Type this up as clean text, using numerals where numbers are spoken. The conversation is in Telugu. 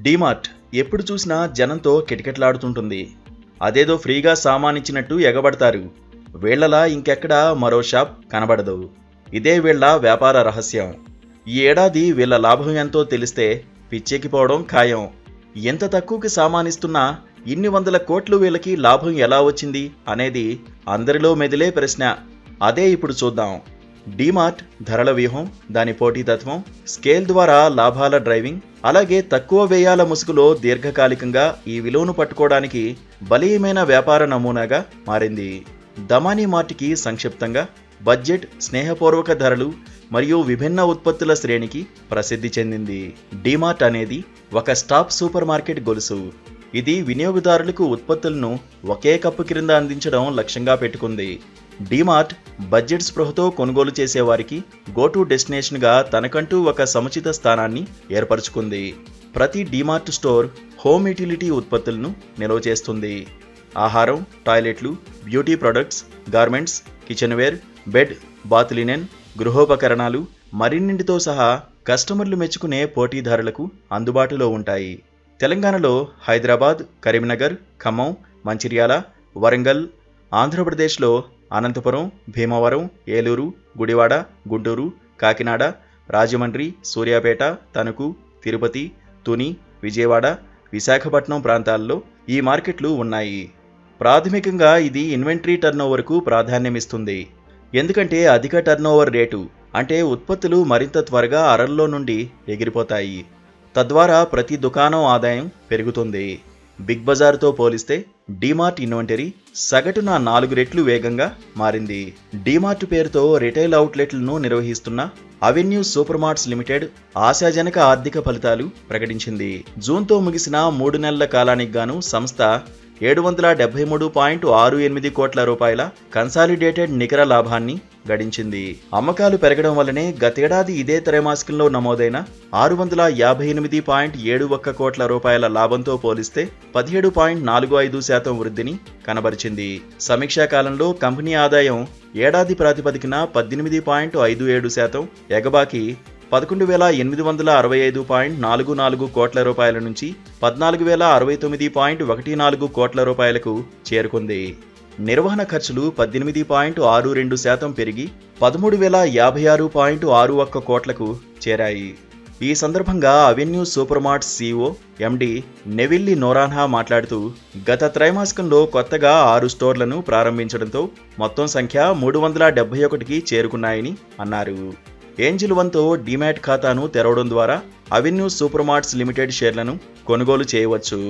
డీమార్ట్ ఎప్పుడు చూసినా జనంతో కిటకిటలాడుతుంటుంది. అదేదో ఫ్రీగా సామానిచ్చినట్టు ఎగబడతారు. వీళ్లలా ఇంకెక్కడా మరో షాప్ కనబడదు. ఇదే వీళ్ల వ్యాపార రహస్యం. ఈ ఏడాది వీళ్ల లాభం ఎంతో తెలిస్తే పిచ్చెక్కిపోవడం ఖాయం. ఎంత తక్కువకి సామానిస్తున్నా ఇన్ని వందల కోట్లు వీళ్ళకి లాభం ఎలా వచ్చింది అనేది అందరిలో మెదిలే ప్రశ్న. అదే ఇప్పుడు చూద్దాం. డీమార్ట్ ధరల వ్యూహం, దాని పోటీతత్వం, స్కేల్ ద్వారా లాభాల డ్రైవింగ్, అలాగే తక్కువ వ్యయాల ముసుగులో దీర్ఘకాలికంగా ఈ విలువను పట్టుకోవడానికి బలీయమైన వ్యాపార నమూనాగా మారింది. దమానీ మార్ట్కి సంక్షిప్తంగా బడ్జెట్, స్నేహపూర్వక ధరలు మరియు విభిన్న ఉత్పత్తుల శ్రేణికి ప్రసిద్ధి చెందింది. డీమార్ట్ అనేది ఒక స్టాప్ సూపర్ మార్కెట్ గొలుసు. ఇది వినియోగదారులకు ఉత్పత్తులను ఒకే కప్పు క్రింద అందించడం లక్ష్యంగా పెట్టుకుంది. డీమార్ట్ బడ్జెట్ స్పృహతో కొనుగోలు చేసేవారికి గోటు డెస్టినేషన్గా తనకంటూ ఒక సముచిత స్థానాన్ని ఏర్పరచుకుంది. ప్రతి డీమార్ట్ స్టోర్ హోమ్ యూటిలిటీ ఉత్పత్తులను నిల్వ చేస్తుంది. ఆహారం, టాయిలెట్లు, beauty products, garments, kitchenware, bed, bath linen, గృహోపకరణాలు మరిన్నింటితో సహా కస్టమర్లు మెచ్చుకునే పోటీ ధరలకు అందుబాటులో ఉంటాయి. తెలంగాణలో హైదరాబాద్, కరీంనగర్, ఖమ్మం, మంచిర్యాల, వరంగల్, ఆంధ్రప్రదేశ్లో అనంతపురం, భీమవరం, ఏలూరు, గుడివాడ, గుంటూరు, కాకినాడ, రాజమండ్రి, సూర్యాపేట, తణుకు, తిరుపతి, తుని, విజయవాడ, విశాఖపట్నం ప్రాంతాల్లో ఈ మార్కెట్లు ఉన్నాయి. ప్రాథమికంగా ఇది ఇన్వెంటరీ టర్నోవర్కు ప్రాధాన్యమిస్తుంది. ఎందుకంటే అధిక టర్నోవర్ రేటు అంటే ఉత్పత్తులు మరింత త్వరగా అరల్లో నుండి ఎగిరిపోతాయి. తద్వారా ప్రతి దుకాణం ఆదాయం పెరుగుతుంది. బిగ్ బజార్తో పోలిస్తే డీమార్ట్ ఇన్వెంటరీ సగటున 4 రెట్లు వేగంగా మారింది. డీమార్ట్ పేరుతో రిటైల్ అవుట్లెట్లను నిర్వహిస్తున్న అవెన్యూ సూపర్ మార్ట్స్ లిమిటెడ్ ఆశాజనక ఆర్థిక ఫలితాలు ప్రకటించింది. జూన్తో ముగిసిన 3 నెలల కాలానికి గాను సంస్థ 773.68 కోట్ల రూపాయల కన్సాలిడేటెడ్ నికర లాభాన్ని గడించింది. అమ్మకాలు పెరగడం వల్లనే గతేడాది ఇదే త్రైమాసికంలో నమోదైన 658.71 కోట్ల రూపాయల లాభంతో పోలిస్తే 17.45% వృద్ధిని కనబరిచింది. సమీక్షా కాలంలో కంపెనీ ఆదాయం ఏడాది ప్రాతిపదికన 18.57%, ఎగబాకి 11,865.44 కోట్ల రూపాయల నుంచి 14,069.14 కోట్ల రూపాయలకు చేరుకుంది. నిర్వహణ ఖర్చులు 18.62% పెరిగి 13,056.61 కోట్లకు చేరాయి. ఈ సందర్భంగా అవెన్యూ సూపర్ మార్ట్స్ CEO ఎండి నెవిల్లీ నోరాన్హా మాట్లాడుతూ, గత త్రైమాసికంలో కొత్తగా 6 స్టోర్లను ప్రారంభించడంతో మొత్తం సంఖ్య 371కి చేరుకున్నాయని అన్నారు. ఏంజిల్ 1తో డీమ్యాట్ ఖాతాను తెరవడం ద్వారా అవెన్యూ సూపర్ మార్ట్స్ లిమిటెడ్ షేర్లను కొనుగోలు చేయవచ్చు.